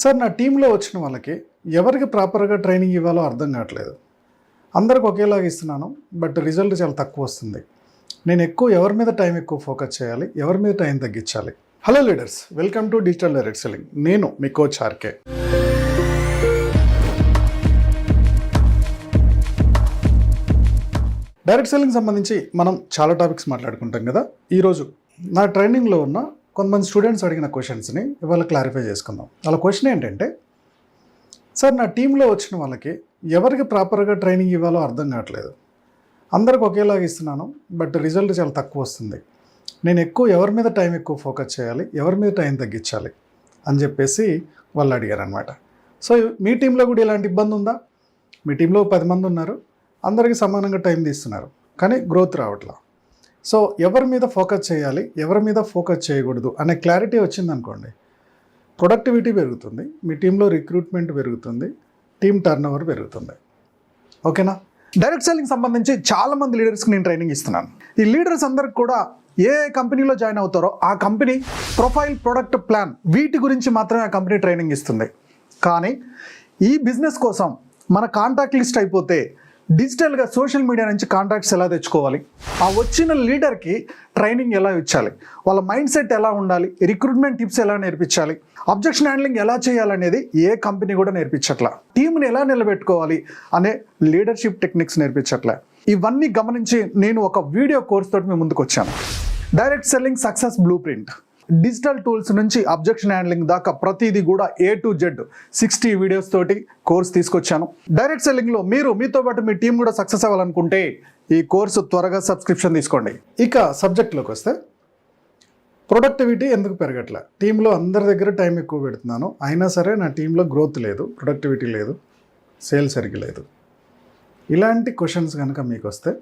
Sir నా టీంలో వచ్చిన వాళ్ళకి ఎవరికి ప్రాపర్గా ట్రైనింగ్ ఇవ్వాలో అర్థం కావట్లేదు. అందరికి ఒకేలాగా ఇస్తున్నాను, బట్ రిజల్ట్ చాలా తక్కువ వస్తుంది. నేను ఎవరి మీద టైం ఎక్కువ ఫోకస్ చేయాలి, ఎవరి మీద టైం తగ్గించాలి? Hello leaders, welcome to digital direct selling. నేను మీ కోచ్ ఆర్కే. డైరెక్ట్ సెల్లింగ్ సంబంధించి మనం చాలా టాపిక్స్ మాట్లాడుకుంటాం కదా. ఈరోజు నా ట్రైనింగ్లో ఉన్న కొంతమంది స్టూడెంట్స్ అడిగిన క్వశ్చన్స్ని ఇవాళ క్లారిఫై చేసుకుందాం. వాళ్ళ క్వశ్చన్ ఏంటంటే, సార్ నా టీంలో వచ్చిన వాళ్ళకి ఎవరికి ప్రాపర్గా ట్రైనింగ్ ఇవ్వాలో అర్థం కావట్లేదు. అందరికి ఒకేలాగా ఇస్తున్నాను, బట్ రిజల్ట్ చాలా తక్కువ వస్తుంది. నేను ఎవరి మీద టైం ఎక్కువ ఫోకస్ చేయాలి, ఎవరి మీద టైం తగ్గించాలి అని చెప్పేసి వాళ్ళు అడిగారు అనమాట. సో మీ టీంలో కూడా ఇలాంటి ఇబ్బంది ఉందా? మీ టీంలో 10 మంది ఉన్నారు, అందరికీ సమానంగా టైం తీస్తున్నారు, కానీ గ్రోత్ రావట్లా. సో ఎవరి మీద ఫోకస్ చేయాలి, ఎవరి మీద ఫోకస్ చేయకూడదు అనే క్లారిటీ వచ్చిందనుకోండి, ప్రొడక్టివిటీ పెరుగుతుంది, మీ టీంలో రిక్రూట్మెంట్ పెరుగుతుంది, టీమ్ టర్న్ ఓవర్ పెరుగుతుంది. ఓకేనా? డైరెక్ట్ సెల్లింగ్ సంబంధించి చాలామంది లీడర్స్కి నేను ట్రైనింగ్ ఇస్తున్నాను. ఈ లీడర్స్ అందరికి కూడా ఏ కంపెనీలో జాయిన్ అవుతారో ఆ కంపెనీ ప్రొఫైల్, ప్రొడక్ట్ ప్లాన్, వీటి గురించి మాత్రమే ఆ కంపెనీ ట్రైనింగ్ ఇస్తుంది. కానీ ఈ బిజినెస్ కోసం మన కాంటాక్ట్ లిస్ట్ అయిపోతే డిజిటల్గా సోషల్ మీడియా నుంచి కాంటాక్ట్స్ ఎలా తెచ్చుకోవాలి, ఆ వచ్చిన లీడర్కి ట్రైనింగ్ ఎలా ఇచ్చాలి, వాళ్ళ మైండ్ సెట్ ఎలా ఉండాలి, రిక్రూట్మెంట్ టిప్స్ ఎలా నేర్పించాలి, అబ్జెక్షన్ హ్యాండ్లింగ్ ఎలా చేయాలనేది ఏ కంపెనీ కూడా నేర్పించట్లా. టీంని ఎలా నిలబెట్టుకోవాలి అనే లీడర్షిప్ టెక్నిక్స్ నేర్పించట్లే. ఇవన్నీ గమనించి నేను ఒక వీడియో కోర్స్ తోటి మీ ముందుకు వచ్చాను. Direct selling success blue print. Digital tools నుంచి అబ్జెక్షన్ హ్యాండ్లింగ్ దాకా ప్రతిదీ కూడా A to Z 60 వీడియోస్ తోటి కోర్స్ తీసుకొచ్చాను. డైరెక్ట్ సెల్లింగ్లో మీతో పాటు మీ టీం కూడా సక్సెస్ అవ్వాలనుకుంటే ఈ కోర్సు త్వరగా సబ్స్క్రిప్షన్ తీసుకోండి. ఇక సబ్జెక్ట్లోకి వస్తే, ప్రొడక్టివిటీ ఎందుకు పెరగట్లే? టీంలో అందరి దగ్గర టైం ఎక్కువ పెడుతున్నాను, అయినా సరే నా టీంలో గ్రోత్ లేదు, ప్రొడక్టివిటీ లేదు, సేల్ సరిగ్గా లేదు. ఇలాంటి క్వశ్చన్స్ కనుక మీకు వస్తే,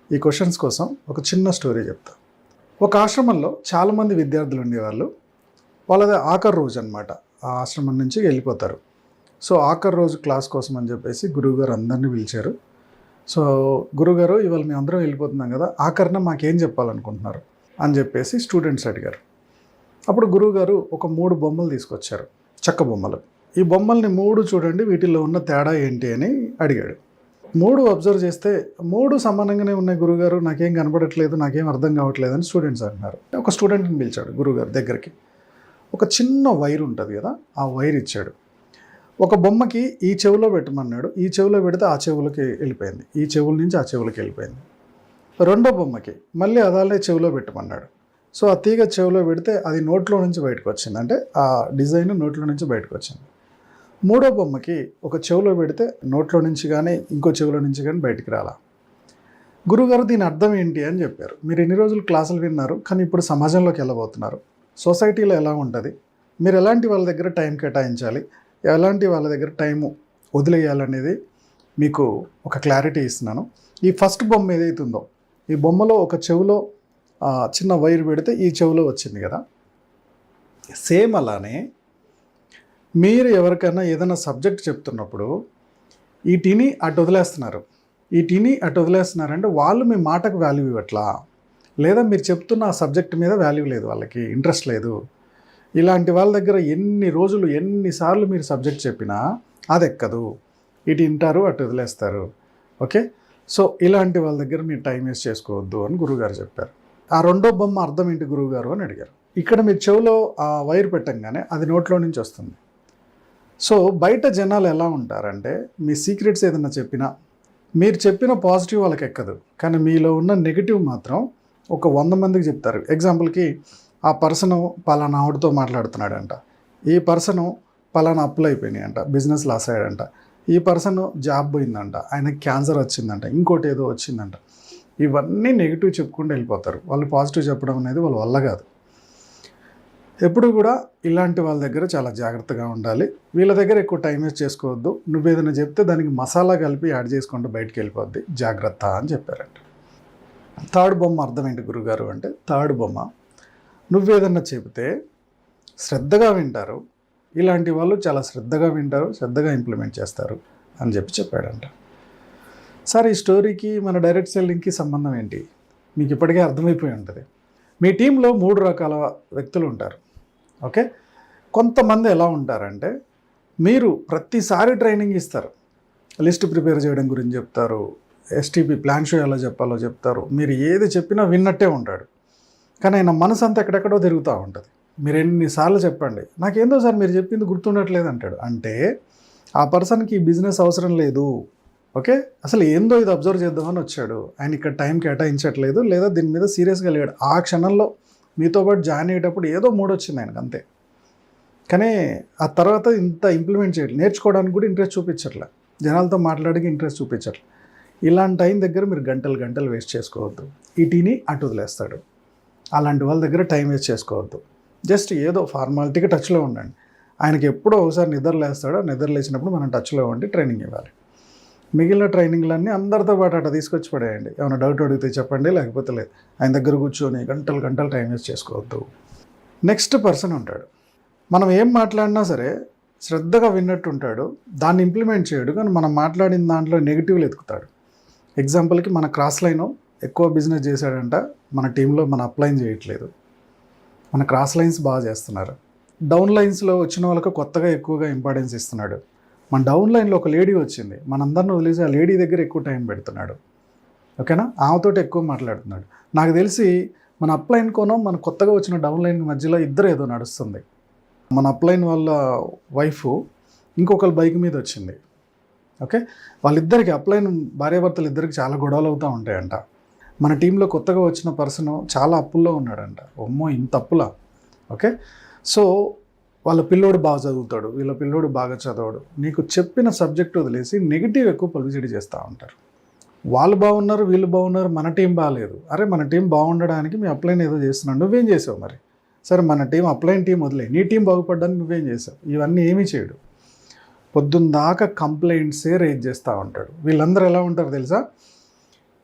ఈ క్వశ్చన్స్ కోసం ఒక చిన్న స్టోరీ చెప్తా. ఒక ఆశ్రమంలో చాలామంది విద్యార్థులు ఉండేవాళ్ళు. వాళ్ళది ఆఖరి రోజు అనమాట. ఆ ఆశ్రమం నుంచి వెళ్ళిపోతారు. సో ఆఖరి రోజు క్లాస్ కోసం అని చెప్పేసి గురువుగారు అందరినీ పిలిచారు. సో గురువుగారు, ఇవాళ మేము అందరం వెళ్ళిపోతున్నాం కదా, ఆఖరిన మాకేం చెప్పాలనుకుంటున్నారు అని చెప్పేసి స్టూడెంట్స్ అడిగారు. అప్పుడు గురువుగారు ఒక 3 బొమ్మలు తీసుకొచ్చారు, చెక్క బొమ్మలు. ఈ బొమ్మల్ని 3 చూడండి, వీటిల్లో ఉన్న తేడా ఏంటి అని అడిగాడు. 3 అబ్జర్వ్ చేస్తే 3 సమానంగానే ఉన్నాయి గురుగారు, నాకేం కనపడట్లేదు, నాకేం అర్థం కావట్లేదు అని స్టూడెంట్స్ అంటున్నారు. ఒక స్టూడెంట్ని పిలిచాడు గురుగారు దగ్గరికి. ఒక చిన్న వైర్ ఉంటుంది కదా, ఆ వైర్ ఇచ్చాడు. ఒక బొమ్మకి ఈ చెవిలో పెట్టమన్నాడు, ఈ చెవిలో పెడితే ఆ చెవులకి వెళ్ళిపోయింది, ఈ చెవుల నుంచి ఆ చెవులకి వెళ్ళిపోయింది. రెండో బొమ్మకి మళ్ళీ అదాలే చెవిలో పెట్టమన్నాడు. సో ఆ తీగ చెవిలో పెడితే అది నోట్లో నుంచి బయటకు వచ్చింది, అంటే ఆ డిజైన్ నోట్లో నుంచి బయటకు వచ్చింది. మూడో బొమ్మకి ఒక చెవిలో పెడితే నోట్లో నుంచి కానీ ఇంకో చెవిలో నుంచి కానీ బయటికి రాలా. గురుగారు, దీని అర్థం ఏంటి అని చెప్పారు. మీరు ఎన్ని రోజులు క్లాసులు విన్నారు, కానీ ఇప్పుడు సమాజంలోకి వెళ్ళబోతున్నారు, సొసైటీలో ఎలా ఉంటుంది, మీరు ఎలాంటి వాళ్ళ దగ్గర టైం కేటాయించాలి, ఎలాంటి వాళ్ళ దగ్గర టైము వదిలేయాలనేది మీకు ఒక క్లారిటీ ఇస్తున్నాను. ఈ ఫస్ట్ బొమ్మ ఏదైతే ఉందో, ఈ బొమ్మలో ఒక చెవిలో చిన్న వైర్ పెడితే ఈ చెవిలో వచ్చింది కదా, సేమ్ అలానే మీరు ఎవరికైనా ఏదైనా సబ్జెక్ట్ చెప్తున్నప్పుడు ఈ టీని అటు వదిలేస్తున్నారంటే వాళ్ళు మీ మాటకు వాల్యూ ఇవ్వట్లా, లేదా మీరు చెప్తున్న ఆ సబ్జెక్ట్ మీద వాల్యూ లేదు, వాళ్ళకి ఇంట్రెస్ట్ లేదు. ఇలాంటి వాళ్ళ దగ్గర ఎన్నిసార్లు మీరు సబ్జెక్ట్ చెప్పినా అది ఎక్కదు, ఇటు వింటారు, అటు వదిలేస్తారు. ఓకే, సో ఇలాంటి వాళ్ళ దగ్గర మీరు టైం వేస్ట్ చేసుకోవద్దు అని గురువుగారు చెప్పారు. ఆ రెండో బొమ్మ అర్థం ఏంటి గురువుగారు అని అడిగారు. ఇక్కడ మీరు చెవిలో ఆ వైర్ పెట్టంగానే అది నోట్లో నుంచి వస్తుంది. సో బయట జనాలు ఎలా ఉంటారంటే, మీ సీక్రెట్స్ ఏదైనా చెప్పినా, మీరు చెప్పిన పాజిటివ్ వాళ్ళకి ఎక్కదు, కానీ మీలో ఉన్న నెగిటివ్ మాత్రం ఒక 100 మందికి చెప్తారు. ఎగ్జాంపుల్కి, ఆ పర్సను పలానా ఆవిడతో మాట్లాడుతున్నాడంట, ఈ పర్సను పలానా అప్పులు అయిపోయినాయంట, బిజినెస్ లాస్ అయ్యాడంట, ఈ పర్సన్ జాబ్ పోయిందంట, ఆయనకి క్యాన్సర్ వచ్చిందంట, ఇంకోటి ఏదో వచ్చిందంట. ఇవన్నీ నెగిటివ్ చెప్పుకుంటూ వెళ్ళిపోతారు. వాళ్ళు పాజిటివ్ చెప్పడం అనేది వాళ్ళ వల్ల కాదు. ఎప్పుడు కూడా ఇలాంటి వాళ్ళ దగ్గర చాలా జాగ్రత్తగా ఉండాలి. వీళ్ళ దగ్గర ఎక్కువ టైం వేస్ట్ చేసుకోవద్దు. నువ్వేదైనా చెప్తే దానికి మసాలా కలిపి యాడ్ చేసుకుంటూ బయటికి వెళ్ళిపోద్ది, జాగ్రత్త అని చెప్పారంట. థర్డ్ బొమ్మ అర్థం ఏంటి గురుగారు అంటే, థర్డ్ బొమ్మ, నువ్వేదన్నా చెబితే శ్రద్ధగా వింటారు, ఇలాంటి వాళ్ళు చాలా శ్రద్ధగా వింటారు, శ్రద్ధగా ఇంప్లిమెంట్ చేస్తారు అని చెప్పాడంట. సార్, ఈ స్టోరీకి మన డైరెక్ట్ సెల్లింగ్కి సంబంధం ఏంటి? మీకు ఇప్పటికే అర్థమైపోయి ఉంటుంది. మీ టీంలో 3 రకాల వ్యక్తులు ఉంటారు. ఓకే, కొంతమంది ఎలా ఉంటారంటే, మీరు ప్రతిసారి ట్రైనింగ్ ఇస్తారు, లిస్ట్ ప్రిపేర్ చేయడం గురించి చెప్తారు, ఎస్టీపీ ప్లాన్ షో ఎలా చెప్పాలో చెప్తారు, మీరు ఏది చెప్పినా విన్నట్టే ఉంటాడు. కానీ ఆయన మనసు అంతా ఎక్కడెక్కడో తిరుగుతూ ఉంటుంది. మీరు ఎన్నిసార్లు చెప్పండి, నాకేందో సార్ మీరు చెప్పింది గుర్తుండట్లేదు అంటాడు. అంటే ఆ పర్సన్కి ఈ బిజినెస్ అవసరం లేదు. ఓకే, అసలు ఏందో ఇది అబ్జర్వ్ చేద్దామని వచ్చాడు. ఆయన ఇక్కడ టైం కేటాయించట్లేదు, లేదా దీని మీద సీరియస్గా లేడు. ఆ క్షణంలో మీతో పాటు జాయిన్ అయ్యేటప్పుడు ఏదో మూడ్ వచ్చింది ఆయనకు అంతే. కానీ ఆ తర్వాత ఇంత ఇంప్లిమెంట్ చేయట్లేదు, నేర్చుకోవడానికి కూడా ఇంట్రెస్ట్ చూపించట్లే, జనాలతో మాట్లాడికి ఇంట్రెస్ట్ చూపించట్లే. ఇలాంటి టైం దగ్గర మీరు గంటలు వేస్ట్ చేసుకోవద్దు. ఈ టీని అటు వదిలేస్తాడు. అలాంటి వాళ్ళ దగ్గర టైం వేస్ట్ చేసుకోవద్దు. జస్ట్ ఏదో ఫార్మాలిటీగా టచ్లో ఉండండి. ఆయనకి ఎప్పుడో ఒకసారి నిద్ర లేస్తాడో, నిద్ర లేచినప్పుడు మనం టచ్లో ఉండి ట్రైనింగ్ ఇవ్వాలి. మిగిలిన ట్రైనింగ్లన్నీ అందరితో పాటు అట్లా తీసుకొచ్చి పడేయండి. ఏమైనా డౌట్ అడిగితే చెప్పండి, లేకపోతే లేదు. ఆయన దగ్గర కూర్చొని గంటలు టైం వేస్ట్ చేసుకోవద్దు. నెక్స్ట్ పర్సన్ ఉంటాడు, మనం ఏం మాట్లాడినా సరే శ్రద్ధగా విన్నట్టు ఉంటాడు, దాన్ని ఇంప్లిమెంట్ చేయడు, కానీ మనం మాట్లాడిన దాంట్లో నెగిటివ్లు ఎత్తుకుతాడు. ఎగ్జాంపుల్కి మన క్రాస్ లైన్ ఎక్కువ బిజినెస్ చేశాడంట, మన టీంలో మన అప్లైన్ చేయట్లేదు. మన క్రాస్ లైన్స్ బాగా చేస్తున్నారు, డౌన్ లైన్స్లో వచ్చిన వాళ్ళకి కొత్తగా ఎక్కువగా ఇంపార్టెన్స్ ఇస్తున్నాడు. మన డౌన్ లైన్లో ఒక లేడీ వచ్చింది, మనందరిని వదిలేసి ఆ లేడీ దగ్గర ఎక్కువ టైం పెడుతున్నాడు. ఓకేనా, ఆమెతో ఎక్కువ మాట్లాడుతున్నాడు. నాకు తెలిసి మన అప్లైన్ కోణం మన కొత్తగా వచ్చిన డౌన్ లైన్ మధ్యలో ఇద్దరు ఏదో నడుస్తుంది. మన అప్లైన్ వాళ్ళ వైఫ్ ఇంకొకరు బైక్ మీద వచ్చింది. ఓకే, వాళ్ళిద్దరికి అప్లైన్ భార్యాభర్తలు ఇద్దరికి చాలా గొడవలు అవుతూ ఉంటాయంట. మన టీంలో కొత్తగా వచ్చిన పర్సన్ చాలా అప్పుల్లో ఉన్నాడంట. అమ్మో, ఇంత అప్పులా? ఓకే, సో వాళ్ళ పిల్లోడు బాగా చదువుతాడు, వీళ్ళ పిల్లోడు బాగా చదవడు. నీకు చెప్పిన సబ్జెక్ట్ వదిలేసి నెగిటివ్ ఎక్కువ పబ్లిసిటీ చేస్తూ ఉంటారు. వాళ్ళు బాగున్నారు, వీళ్ళు బాగున్నారు, మన టీం బాగాలేదు. అరే, మన టీం బాగుండడానికి మీ అప్లైన్ ఏదో చేస్తున్నాడు, నువ్వేం చేసావు మరి? సరే, మన టీం అప్లైన్ టీం వదిలే, నీ టీం బాగుపడడానికి నువ్వేం చేసావు? ఇవన్నీ ఏమీ చేయడు. పొద్దున్న దాకా కంప్లైంట్సే రేజ్ చేస్తూ ఉంటాడు. వీళ్ళందరూ ఎలా ఉంటారు తెలుసా?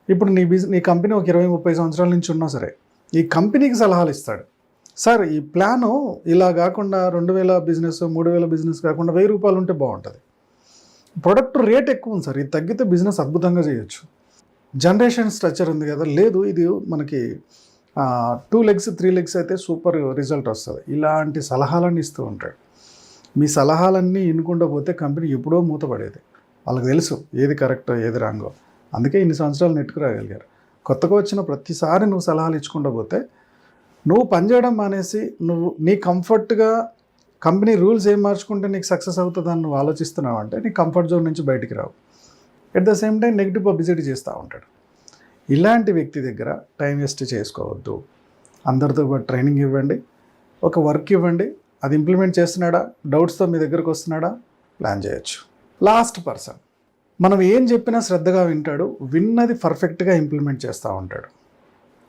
ఇప్పుడు నీ కంపెనీ ఒక 20-30 సంవత్సరాల నుంచి ఉన్నా సరే, ఈ కంపెనీకి సలహాలు ఇస్తాడు. సార్, ఈ ప్లాను ఇలా కాకుండా 2000 బిజినెస్ 3000 బిజినెస్ కాకుండా 1000 రూపాయలు ఉంటే బాగుంటుంది. ప్రొడక్ట్ రేట్ ఎక్కువ ఉంది సార్, ఇది తగ్గితే బిజినెస్ అద్భుతంగా చేయొచ్చు. జనరేషన్ స్ట్రక్చర్ ఉంది కదా, లేదు ఇది మనకి 2 legs 3 legs అయితే సూపర్ రిజల్ట్ వస్తుంది. ఇలాంటి సలహాలన్నీ ఇస్తూ ఉంటాడు. మీ సలహాలన్నీ ఇనుకుండా పోతే కంపెనీ ఎప్పుడో మూతపడేది. వాళ్ళకి తెలుసు ఏది కరెక్టో ఏది రాంగో. అందుకే ఇన్ని సంవత్సరాలు నెట్టుకురాగలిగారు. కొత్తగా వచ్చిన ప్రతిసారి నువ్వు సలహాలు ఇచ్చుకుంటూ పోతే, నువ్వు పనిచేయడం మానేసి నీ కంఫర్ట్గా కంపెనీ రూల్స్ ఏం మార్చుకుంటే నీకు సక్సెస్ అవుతుందని నువ్వు ఆలోచిస్తున్నావు అంటే నీ కంఫర్ట్ జోన్ నుంచి బయటికి రావు. At the same time negative publicity చేస్తూ ఉంటాడు. ఇలాంటి వ్యక్తి దగ్గర టైం వేస్ట్ చేసుకోవద్దు. అందరితో పాటు ట్రైనింగ్ ఇవ్వండి, ఒక వర్క్ ఇవ్వండి, అది ఇంప్లిమెంట్ చేస్తున్నాడా, డౌట్స్తో మీ దగ్గరకు వస్తున్నాడా, ప్లాన్ చేయొచ్చు. లాస్ట్ పర్సన్, మనం ఏం చెప్పినా శ్రద్ధగా వింటాడు, విన్నది పర్ఫెక్ట్గా ఇంప్లిమెంట్ చేస్తూ ఉంటాడు.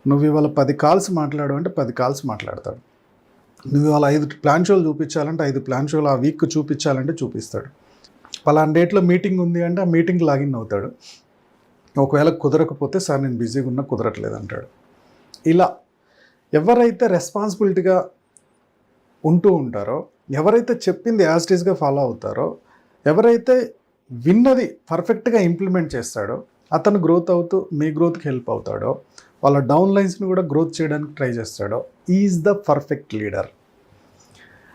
నువ్వు ఇవాళ 10 కాల్స్ మాట్లాడు అంటే 10 కాల్స్ మాట్లాడతాడు. నువ్వు ఇవాళ 5 ప్లాన్ షోలు చూపించాలంటే 5 ప్లాన్ షోలు ఆ వీక్ చూపించాలంటే చూపిస్తాడు. పలానా డేట్లో మీటింగ్ ఉంది అంటే ఆ మీటింగ్ లాగిన్ అవుతాడు. ఒకవేళ కుదరకపోతే సార్ నేను బిజీగా ఉన్నా కుదరట్లేదు అంటాడు. ఇలా ఎవరైతే రెస్పాన్సిబిలిటీగా ఉంటూ ఉంటారో, ఎవరైతే చెప్పింది యాజ్ ఇట్ ఈస్గా ఫాలో అవుతారో, ఎవరైతే విన్నది పర్ఫెక్ట్గా ఇంప్లిమెంట్ చేస్తాడో, అతను గ్రోత్ అవుతూ మీ గ్రోత్కి హెల్ప్ అవుతాడో, వాళ్ళ డౌన్ లైన్స్ని కూడా గ్రోత్ చేయడానికి ట్రై చేస్తాడో, ఈజ్ ద పర్ఫెక్ట్ లీడర్.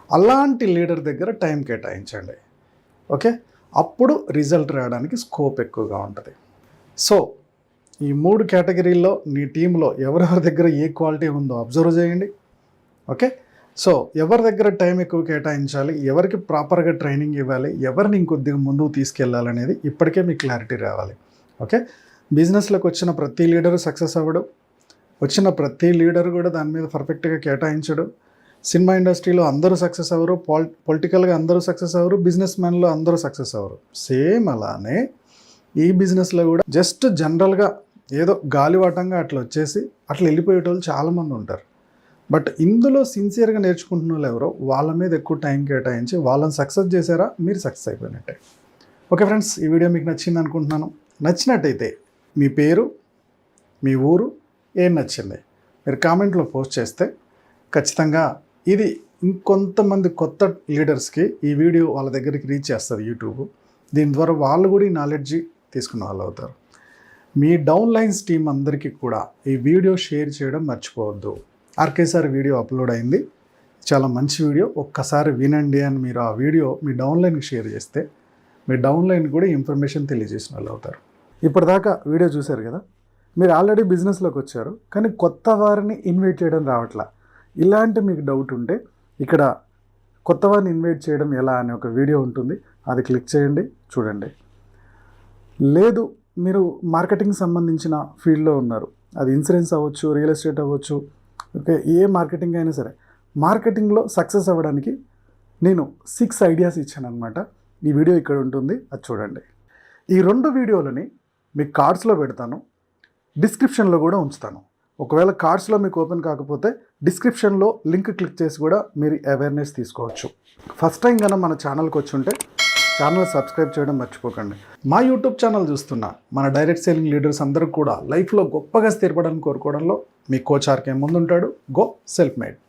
అలాంటి లీడర్ దగ్గర టైం కేటాయించండి. ఓకే, అప్పుడు రిజల్ట్ రావడానికి స్కోప్ ఎక్కువగా ఉంటుంది. సో ఈ 3 కేటగిరీల్లో నీ టీంలో ఎవరెవరి దగ్గర ఏ క్వాలిటీ ఉందో అబ్జర్వ్ చేయండి. ఓకే, సో ఎవరి దగ్గర టైం ఎక్కువ కేటాయించాలి, ఎవరికి ప్రాపర్గా ట్రైనింగ్ ఇవ్వాలి, ఎవరిని ఇంకొద్దిగా ముందుకు తీసుకెళ్ళాలనేది ఇప్పటికే మీకు క్లారిటీ రావాలి. ఓకే, బిజినెస్లోకి వచ్చిన ప్రతి లీడరు సక్సెస్ అవ్వడు, వచ్చిన ప్రతి లీడరు కూడా దాని మీద పర్ఫెక్ట్గా కేటాయించడు. సినిమా ఇండస్ట్రీలో అందరూ సక్సెస్ అవ్వరు, పొలిటికల్గా అందరూ సక్సెస్ అవ్వరు, బిజినెస్ మ్యాన్లో అందరూ సక్సెస్ అవ్వరు. సేమ్ అలానే ఈ బిజినెస్లో కూడా జస్ట్ జనరల్గా ఏదో గాలివాటంగా అట్లా వచ్చేసి అట్లా వెళ్ళిపోయేటోళ్ళు చాలామంది ఉంటారు. బట్ ఇందులో సిన్సియర్గా నేర్చుకుంటున్న వాళ్ళు ఎవరో వాళ్ళ మీద ఎక్కువ టైం కేటాయించి వాళ్ళని సక్సెస్ చేశారా, మీరు సక్సెస్ అయిపోయినట్టే. ఓకే ఫ్రెండ్స్, ఈ వీడియో మీకు నచ్చింది అనుకుంటున్నాను. నచ్చినట్టయితే మీ పేరు, మీ ఊరు, ఏం నచ్చింది మీరు కామెంట్లో పోస్ట్ చేస్తే ఖచ్చితంగా ఇది ఇంకొంతమంది కొత్త లీడర్స్కి ఈ వీడియో వాళ్ళ దగ్గరికి రీచ్ చేస్తుంది యూట్యూబ్. దీని ద్వారా వాళ్ళు కూడా ఈ నాలెడ్జ్ తీసుకున్న వాళ్ళు అవుతారు. మీ డౌన్ లైన్స్ టీం అందరికీ కూడా ఈ వీడియో షేర్ చేయడం మర్చిపోవద్దు. ఆర్కేసారి వీడియో అప్లోడ్ అయింది, చాలా మంచి వీడియో, ఒక్కసారి వినండి అని మీరు ఆ వీడియో మీ డౌన్లైన్కి షేర్ చేస్తే మీ డౌన్లైన్ కూడా ఇన్ఫర్మేషన్ తెలియజేసిన వాళ్ళు అవుతారు. ఇప్పటిదాకా వీడియో చూశారు కదా, మీరు ఆల్రెడీ బిజినెస్లోకి వచ్చారు కానీ కొత్త వారిని ఇన్వైట్ చేయడం రావట్లా. ఇలాంటి మీకు డౌట్ ఉంటే ఇక్కడ కొత్త వారిని ఇన్వైట్ చేయడం ఎలా అనే ఒక వీడియో ఉంటుంది, అది క్లిక్ చేయండి, చూడండి. లేదు మీరు మార్కెటింగ్ సంబంధించిన ఫీల్డ్లో ఉన్నారు, అది ఇన్సూరెన్స్ అవ్వచ్చు, రియల్ ఎస్టేట్ అవ్వచ్చు, ఓకే, ఏ మార్కెటింగ్ అయినా సరే, మార్కెటింగ్లో సక్సెస్ అవ్వడానికి నేను 6 ఐడియాస్ ఇచ్చాను అనమాట. ఈ వీడియో ఇక్కడ ఉంటుంది, అది చూడండి. ఈ 2 వీడియోలని మీకు కార్డ్స్లో పెడతాను, డిస్క్రిప్షన్లో కూడా ఉంచుతాను. ఒకవేళ కార్డ్స్లో మీకు ఓపెన్ కాకపోతే డిస్క్రిప్షన్లో లింక్ క్లిక్ చేసి కూడా మీరు అవేర్నెస్ తీసుకోవచ్చు. ఫస్ట్ టైం కన్నా మన ఛానల్కి వచ్చి ఉంటే ఛానల్ సబ్స్క్రైబ్ చేయడం మర్చిపోకండి. మా యూట్యూబ్ ఛానల్ చూస్తున్న మన డైరెక్ట్ సేలింగ్ లీడర్స్ అందరూ కూడా లైఫ్లో గొప్పగా స్థిరపడాలని కోరుకోవడంలో మీ కోచ్ ఆర్కే ముందుంటాడు. Go self made.